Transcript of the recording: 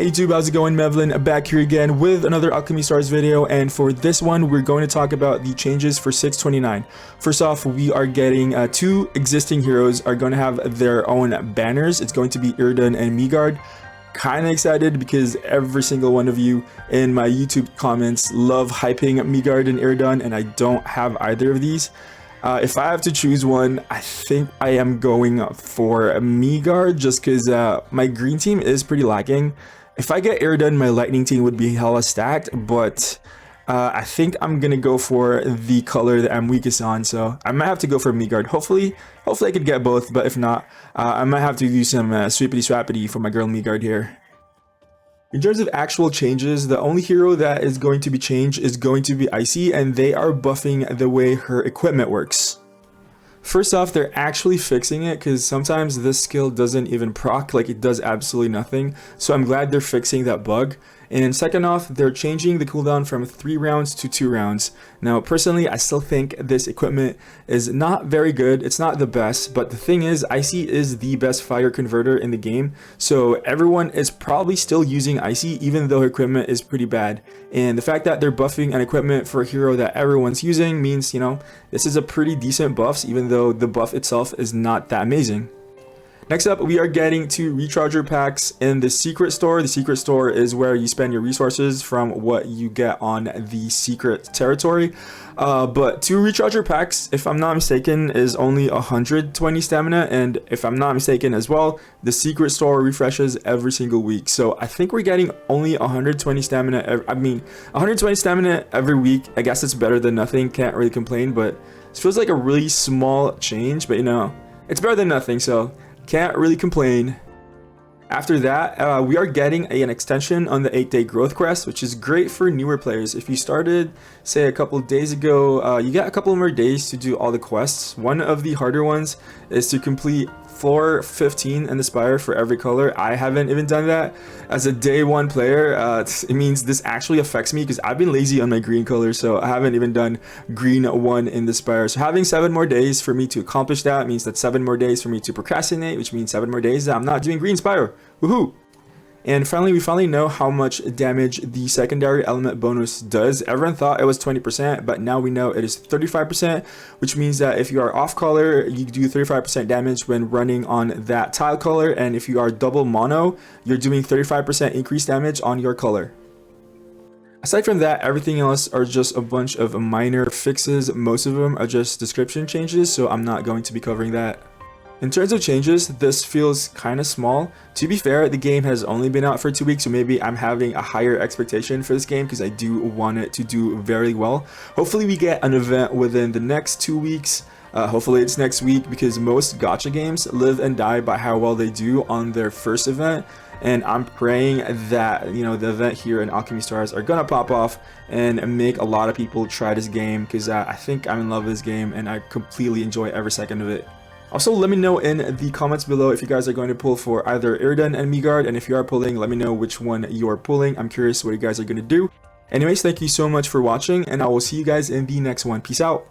Hey YouTube, how's it going? Mevlin back here again with another Alchemy Stars video, and for this one we're going to talk about the changes for 629. First off, we are getting two existing heroes are going to have their own banners. It's going to be Iridan and Midgard. Kind of excited because every single one of you in my YouTube comments love hyping Midgard and Iridan, and I don't have either of these. If I have to choose one, I think I am going for Midgard just because my green team is pretty lacking. If I get Iridan, my lightning team would be hella stacked, but I think I'm gonna go for the color that I'm weakest on, so I might have to go for Midgard. Hopefully I could get both, but if not, I might have to do some sweepity swappity for my girl Midgard here. In terms of actual changes, the only hero that is going to be changed is going to be Icy, and they are buffing the way her equipment works. First off, they're actually fixing it because sometimes this skill doesn't even proc, like it does absolutely nothing. So I'm glad they're fixing that bug. And second off, they're changing the cooldown from 3 rounds to 2 rounds. Now, personally, I still think this equipment is not very good. It's not the best, but the thing is, Icy is the best fire converter in the game. So everyone is probably still using Icy, even though her equipment is pretty bad. And the fact that they're buffing an equipment for a hero that everyone's using means, you know, this is a pretty decent buffs, even though the buff itself is not that amazing. Next up, we are getting 2 recharger packs in the secret store. The secret store is where you spend your resources from what you get on the secret territory. But 2 recharger packs, if I'm not mistaken, is only 120 stamina. And if I'm not mistaken as well, the secret store refreshes every single week. So I think we're getting only 120 stamina. 120 stamina every week. I guess it's better than nothing. Can't really complain, but it feels like a really small change. But you know, it's better than nothing. So can't really complain. After that, we are getting an extension on the 8-day growth quest, which is great for newer players. If you started, say, a couple of days ago, you get a couple more days to do all the quests. One of the harder ones is to complete floor 15 in the spire for every color. I haven't even done that. As a day 1 player, it means this actually affects me because I've been lazy on my green color, so I haven't even done green 1 in the spire. So having 7 more days for me to accomplish that means that 7 more days for me to procrastinate, which means 7 more days that I'm not doing green spire. Woohoo! And finally, we finally know how much damage the secondary element bonus does. Everyone thought it was 20%, but now we know it is 35%, which means that if you are off color, you do 35% damage when running on that tile color, and if you are double mono, you're doing 35% increased damage on your color. Aside from that, everything else are just a bunch of minor fixes. Most of them are just description changes, so I'm not going to be covering that. In terms of changes, this feels kind of small. To be fair, the game has only been out for 2 weeks, so maybe I'm having a higher expectation for this game because I do want it to do very well. Hopefully we get an event within the next 2 weeks. Hopefully it's next week because most gacha games live and die by how well they do on their first event. And I'm praying that, you know, the event here in Alchemy Stars are gonna pop off and make a lot of people try this game because I think I'm in love with this game and I completely enjoy every second of it. Also, let me know in the comments below if you guys are going to pull for either Iridan and Midgard, and if you are pulling, let me know which one you are pulling. I'm curious what you guys are going to do. Anyways, thank you so much for watching, and I will see you guys in the next one. Peace out.